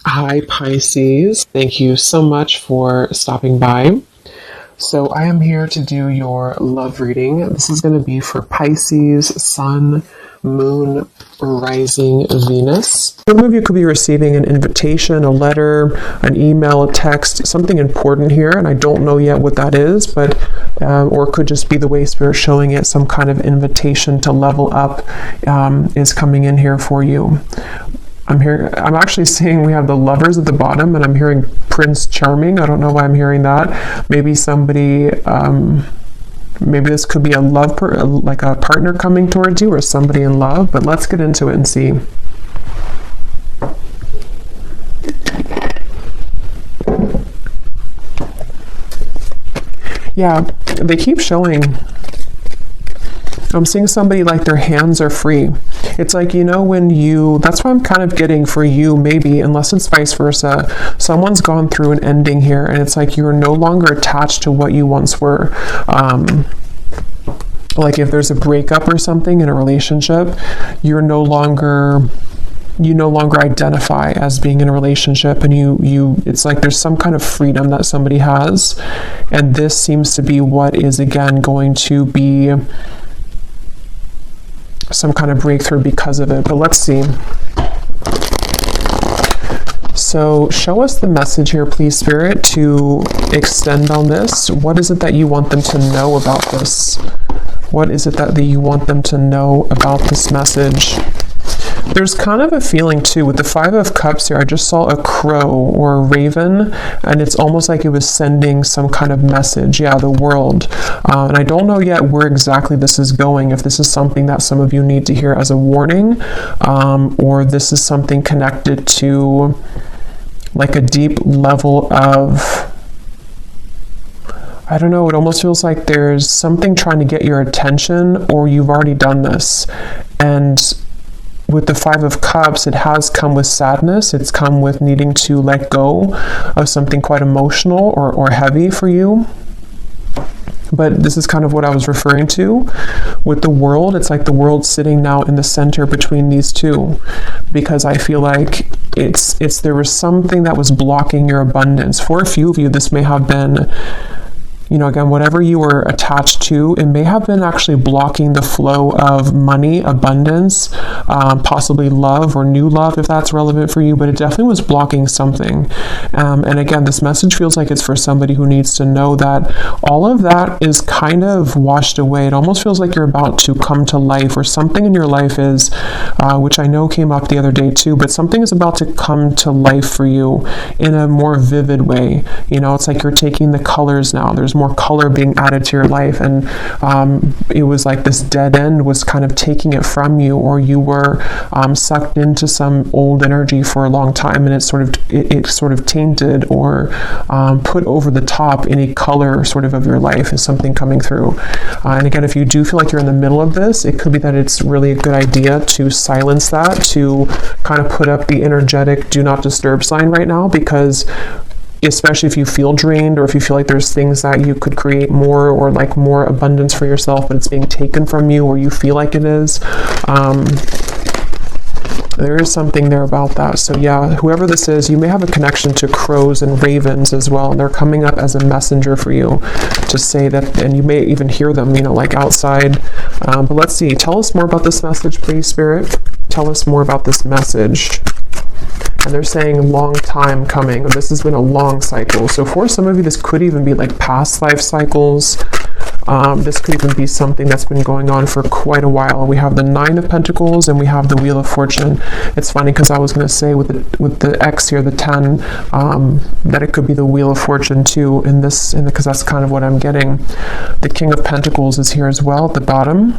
Hi, Pisces. Thank you so much for stopping by. So, I am here to do your love reading. This is going to be for Pisces, Sun, Moon, Rising, Venus. Some of you could be receiving an invitation, a letter, an email, a text, something important here, and I don't know yet what that is, but or it could just be the way Spirit's showing it. Some kind of invitation to level up is coming in here for you. I'm actually seeing we have the Lovers at the bottom, and I'm hearing Prince Charming. I don't know why I'm hearing that. Maybe somebody, maybe this could be a like a partner coming towards you, or somebody in love, but let's get into it and see. Yeah, they keep showing. I'm seeing somebody like their hands are free. It's like, when that's what I'm kind of getting for you, maybe, unless it's vice versa. Someone's gone through an ending here, and it's like you're no longer attached to what you once were. Like if there's a breakup or something in a relationship, you no longer identify as being in a relationship, and it's like there's some kind of freedom that somebody has, and this seems to be what is again going to be some kind of breakthrough because of it. But let's see. So show us the message here, please, Spirit, to extend on this. What is it that you want them to know about this? What is it that you want them to know about this message? There's kind of a feeling too with the Five of Cups here. I just saw a crow or a raven, and it's almost like it was sending some kind of message. Yeah, the world. And I don't know yet where exactly this is going, if this is something that some of you need to hear as a warning, or this is something connected to like a deep level of, I don't know, it almost feels like there's something trying to get your attention, or you've already done this. And with the Five of Cups, it has come with sadness. It's come with needing to let go of something quite emotional or heavy for you. But this is kind of what I was referring to with the world. It's like the world sitting now in the center between these two, because I feel like there was something that was blocking your abundance. For a few of you, this may have been, again, whatever you were attached to, it may have been actually blocking the flow of money, abundance, possibly love or new love, if that's relevant for you, but it definitely was blocking something. And again, this message feels like it's for somebody who needs to know that all of that is kind of washed away. It almost feels like you're about to come to life, or something in your life is, which I know came up the other day too, but something is about to come to life for you in a more vivid way. It's like you're taking the colors now. There's more color being added to your life, and it was like this dead end was kind of taking it from you, or you were sucked into some old energy for a long time, and it sort of tainted or put over the top any color sort of your life is something coming through. And again, if you do feel like you're in the middle of this, it could be that it's really a good idea to silence that, to kind of put up the energetic do not disturb sign right now, because especially if you feel drained, or if you feel like there's things that you could create more, or like more abundance for yourself, but it's being taken from you, or you feel like it is. There is something there about that. So yeah, whoever this is, you may have a connection to crows and ravens as well, and they're coming up as a messenger for you to say that, and you may even hear them, like outside. But let's see. Tell us more about this message, please, Spirit. Tell us more about this message. And they're saying long time coming. This has been a long cycle. So for some of you, this could even be like past life cycles. This could even be something that's been going on for quite a while. We have the Nine of Pentacles, and we have the Wheel of Fortune. It's funny because I was going to say with the X here, the 10, that it could be the Wheel of Fortune too, because that's kind of what I'm getting. The King of Pentacles is here as well at the bottom.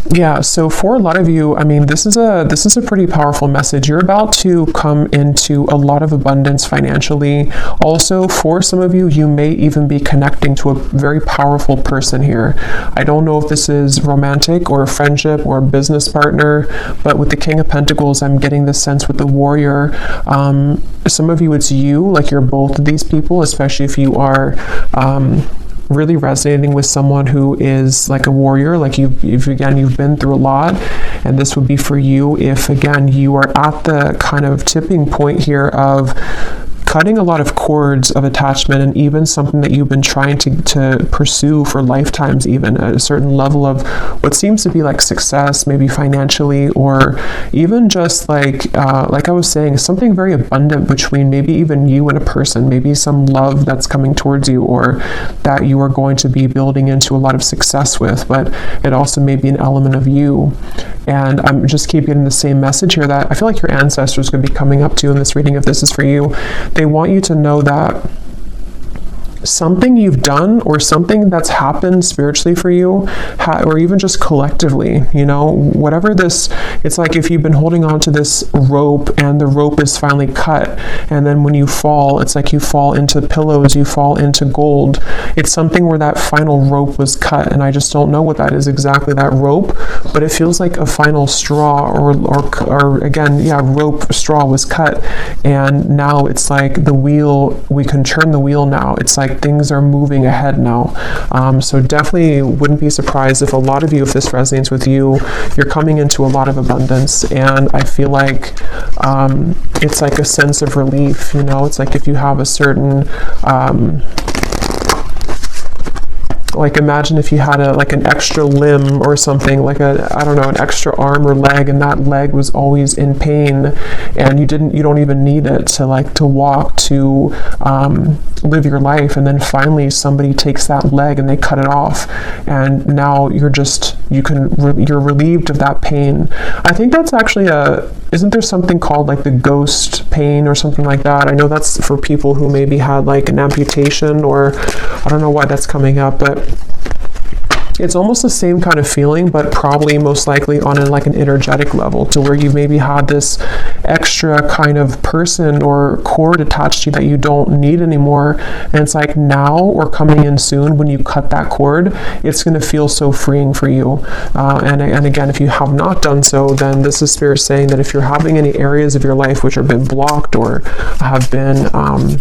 Yeah, so for a lot of you, this is a pretty powerful message. You're about to come into a lot of abundance financially. Also, for some of you, you may even be connecting to a very powerful person here. I don't know if this is romantic or a friendship or a business partner, but with the King of Pentacles, I'm getting this sense with the Warrior. Some of you, it's you, like you're both of these people, especially if you are really resonating with someone who is like a warrior, like you've been through a lot, and this would be for you if, again, you are at the kind of tipping point here of cutting a lot of cords of attachment, and even something that you've been trying to pursue for lifetimes, even at a certain level of what seems to be like success, maybe financially, or even just like I was saying, something very abundant between maybe even you and a person, maybe some love that's coming towards you, or that you are going to be building into a lot of success with, but it also may be an element of you. And I'm just keep getting the same message here that I feel like your ancestors could be coming up to in this reading, if this is for you. They want you to know that something you've done or something that's happened spiritually for you, or even just collectively, whatever this, it's like if you've been holding on to this rope and the rope is finally cut, and then when you fall, it's like you fall into pillows, you fall into gold. It's something where that final rope was cut, and I just don't know what that is exactly, that rope, but it feels like a final straw, or again, rope, straw was cut, and now it's like the wheel, we can turn the wheel now. It's like things are moving ahead now. So definitely wouldn't be surprised if a lot of you, if this resonates with you, you're coming into a lot of abundance. And I feel like it's like a sense of relief, it's like if you have a certain like imagine if you had an extra limb or something, like an extra arm or leg, and that leg was always in pain, and you don't even need it to walk, to live your life, and then finally somebody takes that leg and they cut it off, and now you're relieved of that pain. I think that's actually isn't there something called like the ghost pain or something like that? I know that's for people who maybe had like an amputation, or I don't know why that's coming up, but it's almost the same kind of feeling, but probably most likely on an energetic level, to where you maybe had this extra kind of person or cord attached to you that you don't need anymore. And it's like now, or coming in soon, when you cut that cord, it's going to feel so freeing for you. And again, if you have not done so, then this is Spirit saying that if you're having any areas of your life which have been blocked or have been on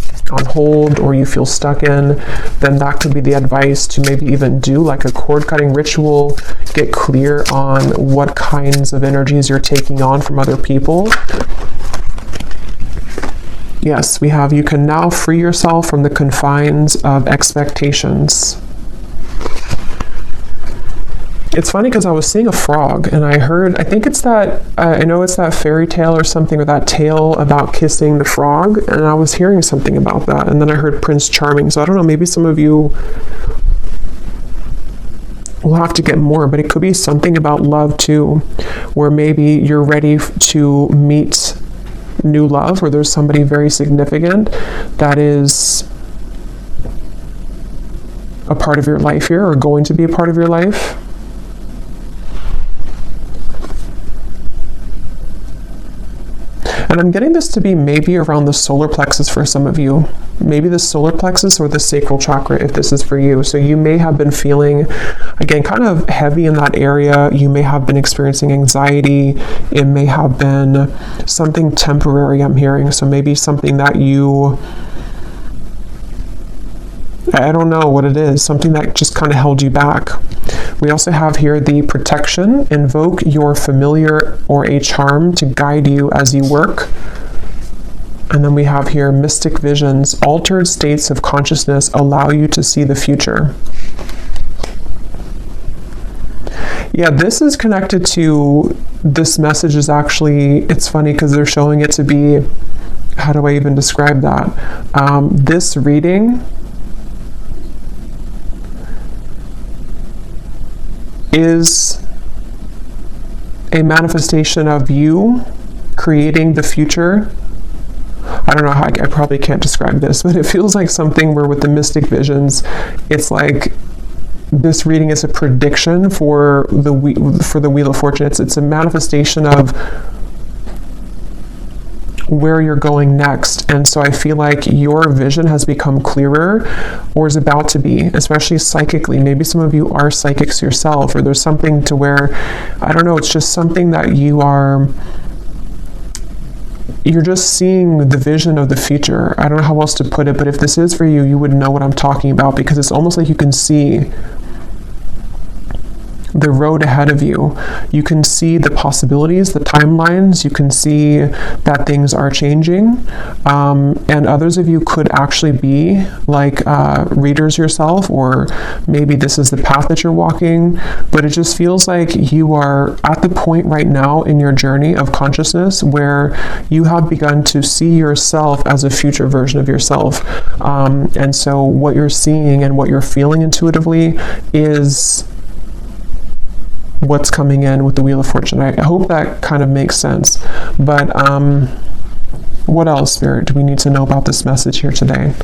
hold, or you feel stuck in, then that could be the advice to maybe even do like a cord cutting ritual, get clear on what kinds of energies you're taking on from other people. Yes, we have, you can now free yourself from the confines of expectations. It's funny because I was seeing a frog, and I think it's that, I know it's that fairy tale or something, or that tale about kissing the frog, and I was hearing something about that, and then I heard Prince Charming, so I don't know, maybe some of you will have to get more, but it could be something about love too, where maybe you're ready to meet new love, or there's somebody very significant that is a part of your life here, or going to be a part of your life. And I'm getting this to be maybe around the solar plexus for some of you. Maybe the solar plexus or the sacral chakra, if this is for you. So you may have been feeling, again, kind of heavy in that area. You may have been experiencing anxiety. It may have been something temporary, I'm hearing. So maybe something that I don't know what it is, something that just kind of held you back. We also have here the protection. Invoke your familiar or a charm to guide you as you work. And then we have here mystic visions. Altered states of consciousness allow you to see the future. Yeah, this is connected to, this message is actually, it's funny because they're showing it to be, how do I even describe that? This reading is a manifestation of you creating the future. I don't know how, I probably can't describe this, but it feels like something where with the mystic visions, it's like this reading is a prediction for the Wheel of Fortune. It's a manifestation of where you're going next. And so I feel like your vision has become clearer, or is about to be, especially psychically. Maybe some of you are psychics yourself, or there's something to where, I don't know, it's just something that you're just seeing the vision of the future. I don't know how else to put it, but if this is for you, you would know what I'm talking about, because it's almost like you can see the road ahead of you. You can see the possibilities, the timelines. You can see that things are changing. And others of you could actually be like readers yourself, or maybe this is the path that you're walking, but it just feels like you are at the point right now in your journey of consciousness where you have begun to see yourself as a future version of yourself. And so what you're seeing and what you're feeling intuitively is what's coming in with the Wheel of Fortune. I hope that kind of makes sense. But what else, Spirit, do we need to know about this message here today?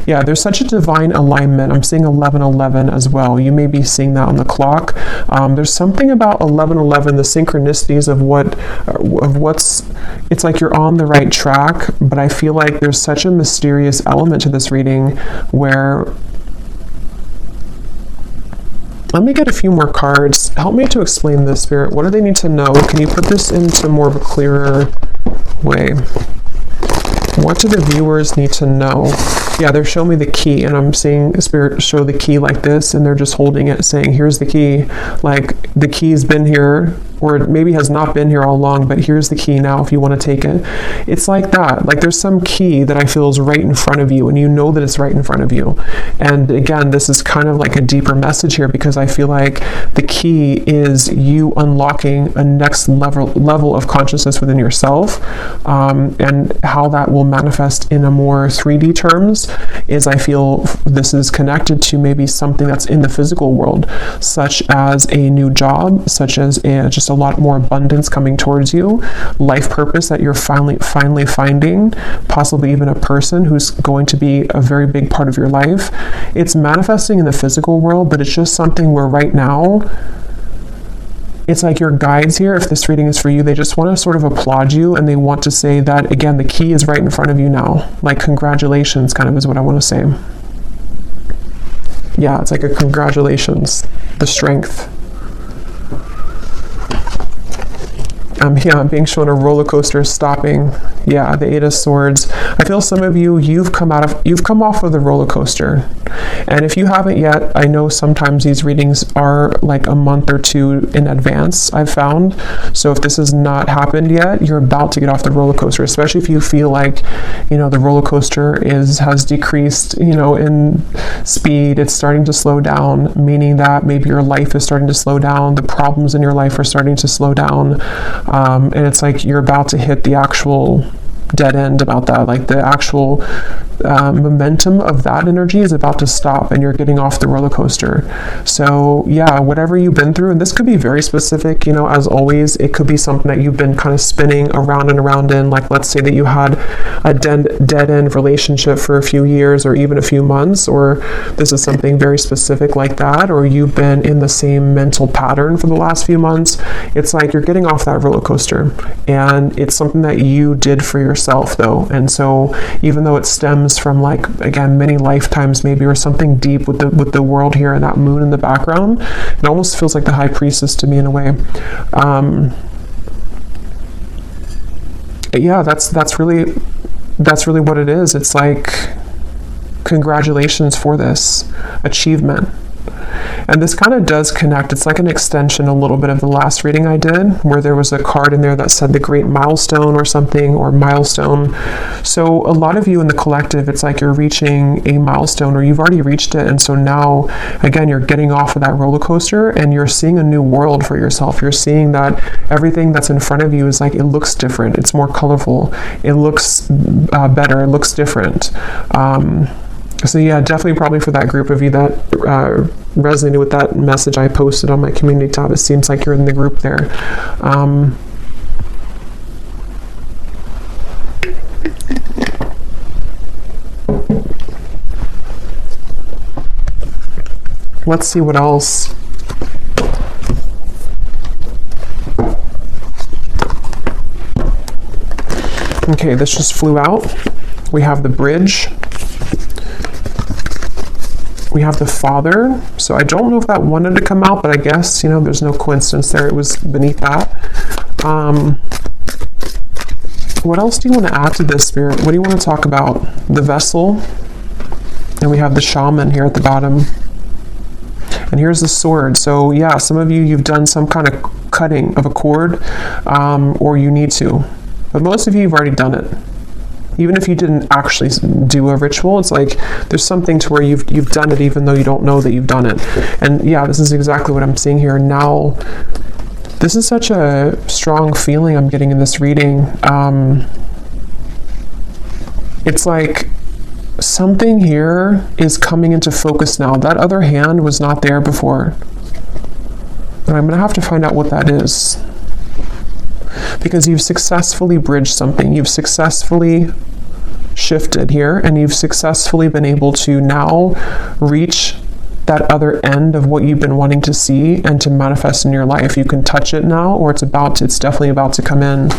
Yeah, there's such a divine alignment. I'm seeing 1111 as well. You may be seeing that on the clock. There's something about 1111, the synchronicities of what's, it's like you're on the right track, but I feel like there's such a mysterious element to this reading where, let me get a few more cards. Help me to explain this, Spirit. What do they need to know? Can you put this into more of a clearer way? What do the viewers need to know? Yeah, they're showing me the key, and I'm seeing Spirit show the key like this, and they're just holding it, saying, here's the key. Like, the key's been here, or it maybe has not been here all along, but here's the key now if you want to take it. It's like that. Like, there's some key that I feel is right in front of you, and you know that it's right in front of you. And again, this is kind of like a deeper message here, because I feel like the key is you unlocking a next level of consciousness within yourself, and how that will manifest in a more 3D terms is, I feel this is connected to maybe something that's in the physical world, such as a new job, such as just a lot more abundance coming towards you, life purpose that you're finally finding, possibly even a person who's going to be a very big part of your life. It's manifesting in the physical world, but it's just something where right now, it's like your guides here, if this reading is for you, they just want to sort of applaud you, and they want to say that, again, the key is right in front of you now. Like, congratulations, kind of is what I want to say. Yeah, it's like a congratulations, the strength. Yeah, I'm being shown a roller coaster stopping. Yeah, the Eight of Swords. I feel some of you, you've come off of the roller coaster. And if you haven't yet, I know sometimes these readings are like a month or two in advance, I've found. So if this has not happened yet, you're about to get off the roller coaster, especially if you feel like, the roller coaster has decreased, in speed. It's starting to slow down, meaning that maybe your life is starting to slow down. The problems in your life are starting to slow down. And it's like you're about to hit the actual dead end about that, like the actual momentum of that energy is about to stop, and you're getting off the roller coaster. So yeah, whatever you've been through, and this could be very specific, as always, it could be something that you've been kind of spinning around and around in. Like, let's say that you had a dead end relationship for a few years or even a few months, or this is something very specific like that, or you've been in the same mental pattern for the last few months. It's like you're getting off that roller coaster, and it's something that you did for yourself though. And so even though it stems from, like, again, many lifetimes maybe, or something deep with the world here and that moon in the background, it almost feels like the High Priestess to me in a way. Yeah, that's really what it is. It's like, congratulations for this achievement. And this kind of does connect. It's like an extension a little bit of the last reading I did, where there was a card in there that said the great milestone or something, or milestone. So a lot of you in the collective, it's like you're reaching a milestone, or you've already reached it. And so now, again, you're getting off of that roller coaster, and you're seeing a new world for yourself. You're seeing that everything that's in front of you is like, it looks different. It's more colorful. It looks better. It looks different. So yeah, definitely probably for that group of you that resonated with that message I posted on my community tab, it seems like you're in the group there. Let's see what else. Okay, this just flew out. We have the Bridge. We have the Father. So I don't know if that wanted to come out, but I guess, there's no coincidence there. It was beneath that. What else do you want to add to this, Spirit? What do you want to talk about? The vessel. And we have the shaman here at the bottom. And here's the sword. So yeah, some of you've done some kind of cutting of a cord, or you need to. But most of you've already done it. Even if you didn't actually do a ritual, it's like there's something to where you've done it even though you don't know that you've done it. And yeah, this is exactly what I'm seeing here. Now, this is such a strong feeling I'm getting in this reading. It's like something here is coming into focus now. That other hand was not there before. And I'm going to have to find out what that is. Because you've successfully bridged something. You've successfully shifted here, and you've successfully been able to now reach that other end of what you've been wanting to see and to manifest in your life. You can touch it now, or it's definitely about to come in.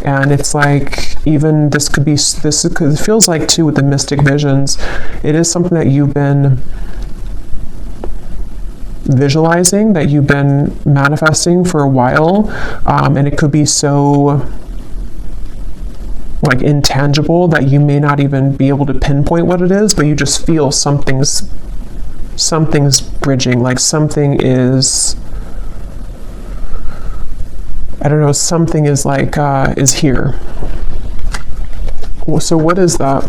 And it's like, even this feels like too with the mystic visions, it is something that you've been visualizing, that you've been manifesting for a while, and it could be so like intangible that you may not even be able to pinpoint what it is, but you just feel something's bridging, like something is, I don't know, something is like is here. So what is that?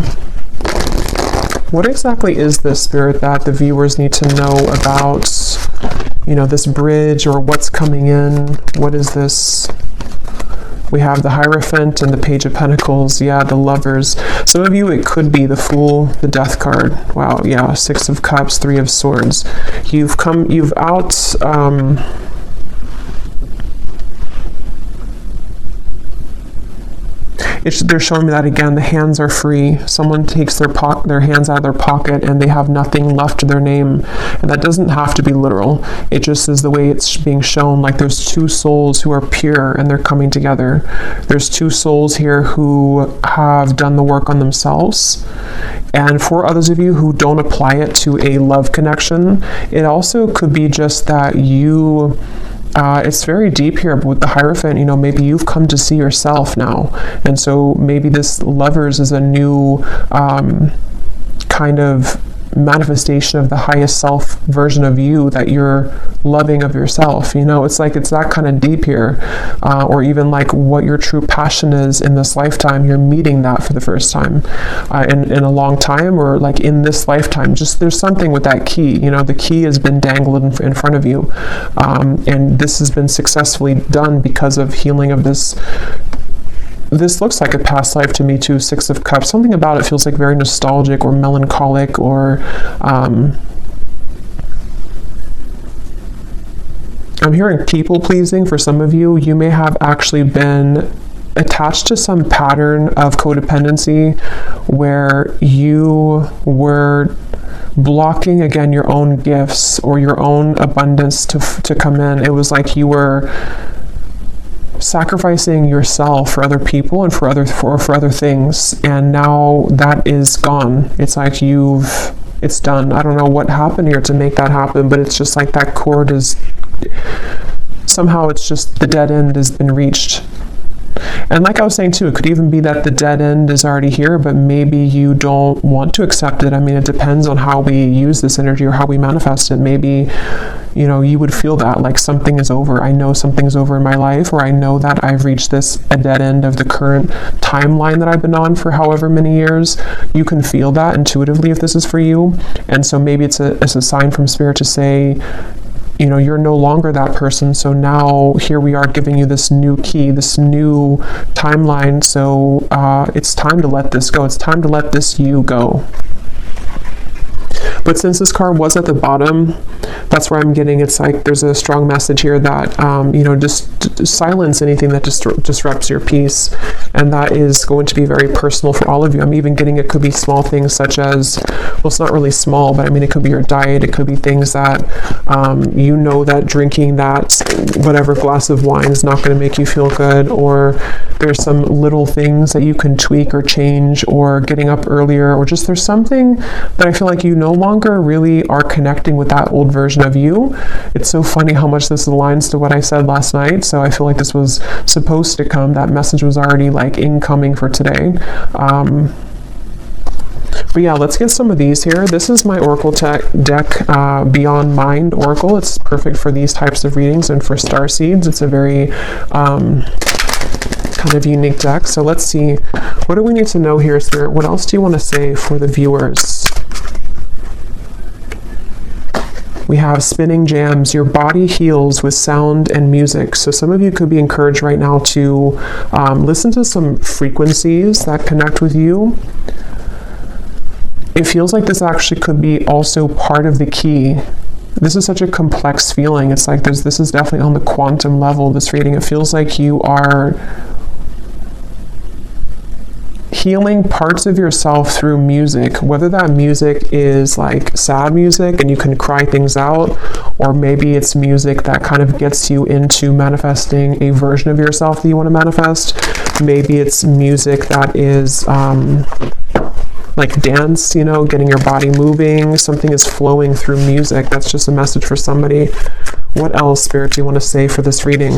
What exactly is this, Spirit, that the viewers need to know about, this bridge, or what's coming in? What is this? We have the Hierophant and the Page of Pentacles. Yeah, the Lovers. Some of you, it could be the Fool, the Death card. Wow, yeah, 6 of Cups, 3 of Swords. They're showing me that again. The hands are free. Someone takes their hands out of their pocket and they have nothing left to their name. And that doesn't have to be literal. It just is the way it's being shown. Like there's 2 souls who are pure and they're coming together. There's 2 souls here who have done the work on themselves. And for others of you who don't apply it to a love connection, it also could be just that you... it's very deep here, but with the Hierophant, maybe you've come to see yourself now. And so maybe this Lovers is a new kind of manifestation of the highest self version of you that you're loving of yourself. It's like it's that kind of deep here. Or even like what your true passion is in this lifetime. You're meeting that for the first time in a long time, or like in this lifetime. Just there's something with that key. The key has been dangled in front of you. And this has been successfully done because of healing of this. This looks like a past life to me too, 6 of Cups. Something about it feels like very nostalgic or melancholic, or I'm hearing people pleasing for some of you. You may have actually been attached to some pattern of codependency where you were blocking, again, your own gifts or your own abundance to come in. It was like you were sacrificing yourself for other people and for other things, and now that is gone. It's like it's done. I don't know what happened here to make that happen, but it's just like that cord is somehow, it's just the dead end has been reached. And like I was saying too, it could even be that the dead end is already here, but maybe you don't want to accept it. I mean, it depends on how we use this energy or how we manifest it. Maybe you would feel that like something is over. I know something's over in my life, or I know that I've reached a dead end of the current timeline that I've been on for however many years. You can feel that intuitively if this is for you. And so maybe it's a sign from Spirit to say, you're no longer that person. So now here we are giving you this new key, this new timeline. So it's time to let this go. It's time to let this you go. But since this card was at the bottom, that's where I'm getting, it's like there's a strong message here that, just silence anything that disrupts your peace. And that is going to be very personal for all of you. I'm even getting it could be small things such as, well, it's not really small, but I mean, it could be your diet. It could be things that, that drinking that whatever glass of wine is not going to make you feel good, or there's some little things that you can tweak or change, or getting up earlier, or just there's something that I feel like you no longer longer really are connecting with that old version of you. It's so funny how much this aligns to what I said last night. So I feel like this was supposed to come. That message was already like incoming for today. But yeah, let's get some of these here. This is my Oracle deck, Beyond Mind Oracle. It's perfect for these types of readings and for star seeds. It's a very kind of unique deck. So let's see, what do we need to know here, Spirit? What else do you want to say for the viewers? We have spinning jams. Your body heals with sound and music. So some of you could be encouraged right now to listen to some frequencies that connect with you. It feels like this actually could be also part of the key. This is such a complex feeling. It's like this is definitely on the quantum level, this reading. It feels like you are healing parts of yourself through music, whether that music is like sad music and you can cry things out, or maybe it's music that kind of gets you into manifesting a version of yourself that you want to manifest. Maybe it's music that is like dance, you know, getting your body moving. Something is flowing through music. That's just a message for somebody. What else, Spirit, do you want to say for this reading?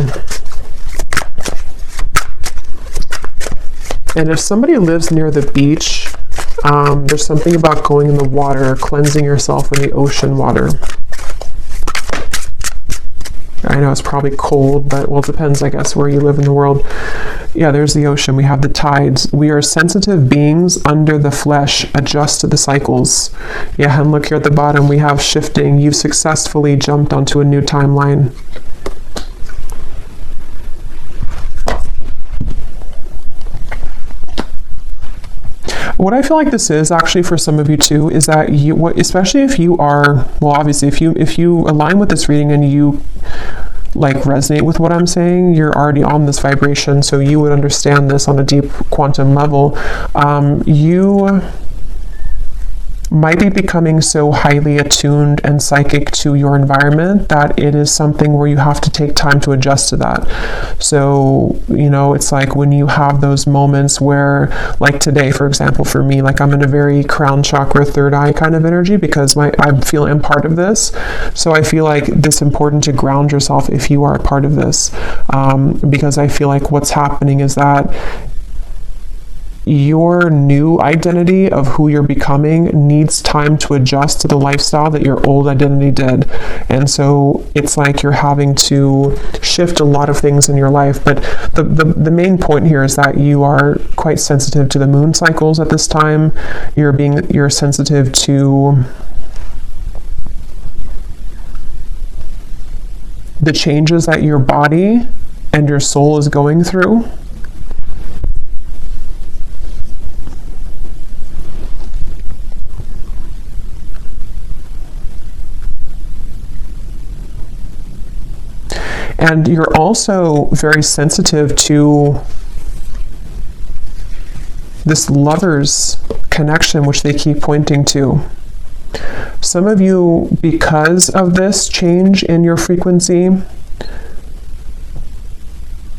And if somebody lives near the beach, there's something about going in the water, cleansing yourself in the ocean water. I know it's probably cold, but well, it depends, I guess, where you live in the world. Yeah, there's the ocean. We have the tides. We are sensitive beings under the flesh, adjust to the cycles. Yeah, and look here at the bottom, we have shifting. You've successfully jumped onto a new timeline. What I feel like this is actually for some of you too is that you, especially if you are, well, obviously if you align with this reading and you like resonate with what I'm saying, you're already on this vibration, so you would understand this on a deep quantum level. You might be becoming so highly attuned and psychic to your environment that it is something where you have to take time to adjust to that. So, you know, it's like when you have those moments where, like today, for example, for me, like I'm in a very crown chakra, third eye kind of energy because I feel I'm part of this. So I feel like it's important to ground yourself if you are a part of this, because I feel like what's happening is that your new identity of who you're becoming needs time to adjust to the lifestyle that your old identity did. And so it's like you're having to shift a lot of things in your life. But the main point here is that you are quite sensitive to the moon cycles at this time. You're sensitive to the changes that your body and your soul is going through. And you're also very sensitive to this lover's connection, which they keep pointing to. Some of you, because of this change in your frequency,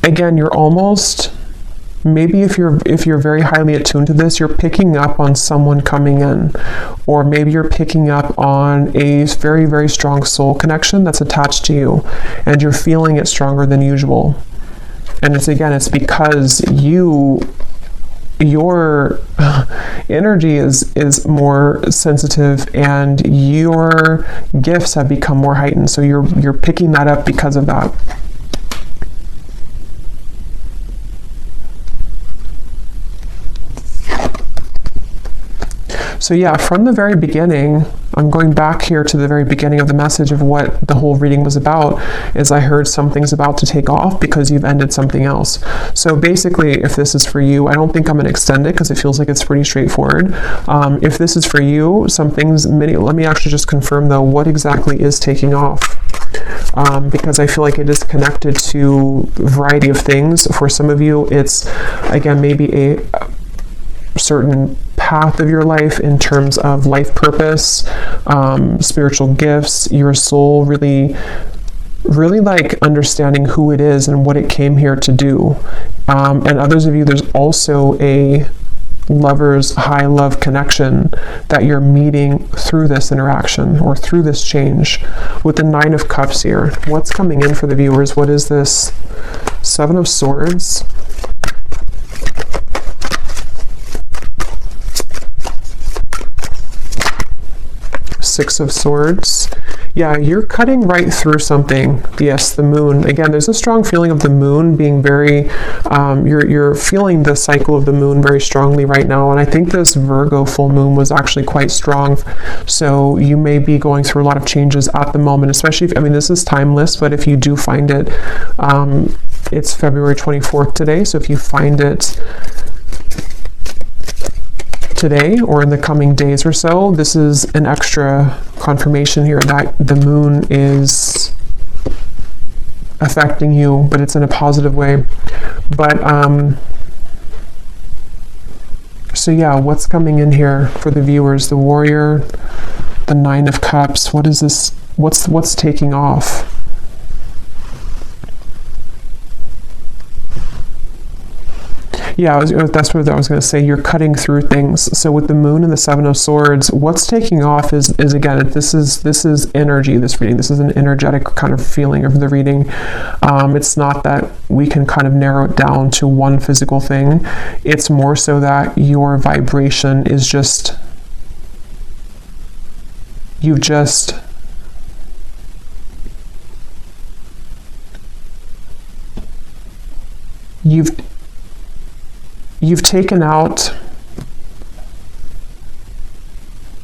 again, you're almost, maybe if you're very highly attuned to this, you're picking up on someone coming in, or maybe you're picking up on a very, very strong soul connection that's attached to you, and you're feeling it stronger than usual. And it's because your energy is more sensitive and your gifts have become more heightened. So you're picking that up because of that. So yeah, from the very beginning, I'm going back here to the very beginning of the message of what the whole reading was about, is I heard something's about to take off because you've ended something else. So basically, if this is for you, I don't think I'm going to extend it because it feels like it's pretty straightforward. If this is for you, let me actually just confirm though, what exactly is taking off? Because I feel like it is connected to a variety of things. For some of you, it's, again, maybe a certain path of your life in terms of life purpose, spiritual gifts, your soul really like understanding who it is and what it came here to do. And others of you, there's also a lover's high love connection that you're meeting through this interaction or through this change. With the 9 of Cups here, what's coming in for the viewers? What is this? 7 of Swords. Six of Swords. Yeah, you're cutting right through something. Yes, the moon. Again, there's a strong feeling of the moon being very, you're feeling the cycle of the moon very strongly right now. And I think this Virgo full moon was actually quite strong. So you may be going through a lot of changes at the moment, especially if, I mean, this is timeless, but if you do find it, it's February 24th today. So if you find it today or in the coming days or so, this is an extra confirmation here that the moon is affecting you, but it's in a positive way. But so yeah, what's coming in here for the viewers? The Warrior, the 9 of Cups. What is this? What's taking off? Yeah, that's what I was going to say. You're cutting through things. So with the moon and the 7 of Swords, what's taking off is again, this is energy, this reading. This is an energetic kind of feeling of the reading. It's not that we can kind of narrow it down to one physical thing. It's more so that your vibration is just, you've taken out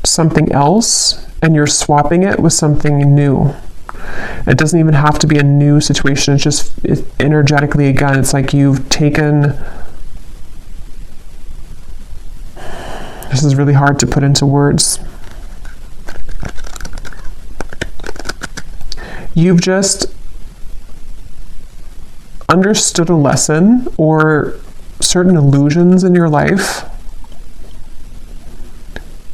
something else and you're swapping it with something new. It doesn't even have to be a new situation. It's just energetically, again, it's like you've taken, this is really hard to put into words. You've just understood a lesson or certain illusions in your life.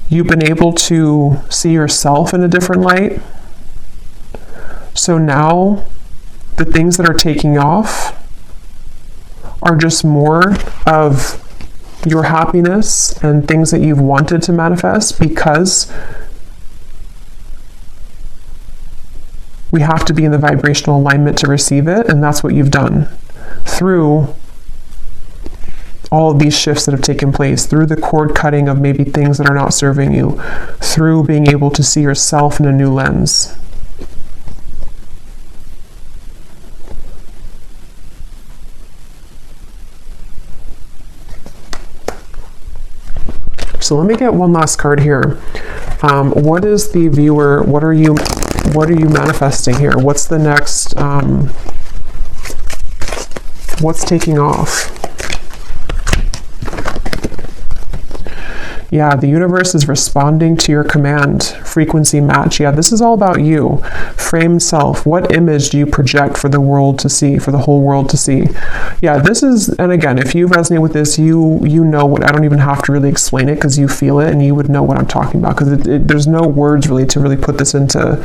You've been able to see yourself in a different light. So now the things that are taking off are just more of your happiness and things that you've wanted to manifest, because we have to be in the vibrational alignment to receive it, and that's what you've done through all of these shifts that have taken place, through the cord cutting of maybe things that are not serving you, through being able to see yourself in a new lens. So let me get one last card here. What is the viewer, what are you manifesting here? What's the next, what's taking off? Yeah, the universe is responding to your command. Frequency match. Yeah, this is all about you. Framed self. What image do you project for the world to see, for the whole world to see? Yeah, this is, and again, if you resonate with this, you know what, I don't even have to really explain it because you feel it and you would know what I'm talking about, because there's no words really to really put this into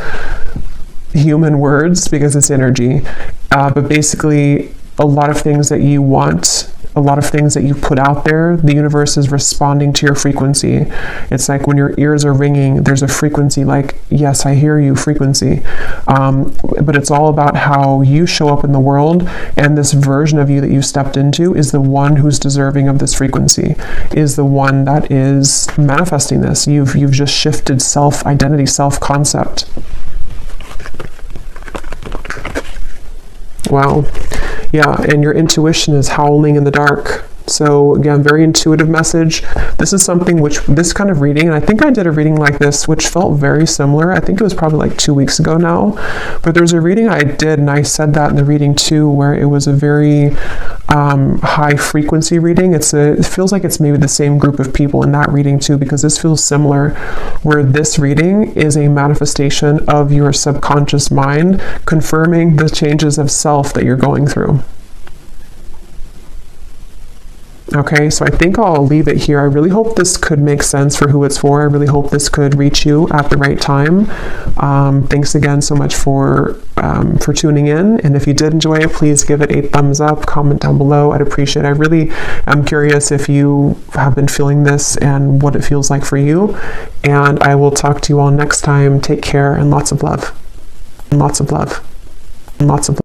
human words because it's energy. But basically, a lot of things that you want, a lot of things that you put out there, the universe is responding to your frequency. It's like when your ears are ringing, there's a frequency like, yes, I hear you frequency. But it's all about how you show up in the world, and this version of you that you stepped into is the one who's deserving of this frequency, is the one that is manifesting this. You've just shifted self-identity, self-concept. Wow. Yeah, and your intuition is howling in the dark. So again, very intuitive message. This is something which, this kind of reading, and I think I did a reading like this, which felt very similar. I think it was probably like 2 weeks ago now. But there's a reading I did, and I said that in the reading too, where it was a very high frequency reading. It feels like it's maybe the same group of people in that reading too, because this feels similar, where this reading is a manifestation of your subconscious mind confirming the changes of self that you're going through. Okay, so I think I'll leave it here. I really hope this could make sense for who it's for. I really hope this could reach you at the right time. Thanks again so much for tuning in. And if you did enjoy it, please give it a thumbs up, comment down below. I'd appreciate it. I really am curious if you have been feeling this and what it feels like for you. And I will talk to you all next time. Take care and lots of love. And lots of love. And lots of love.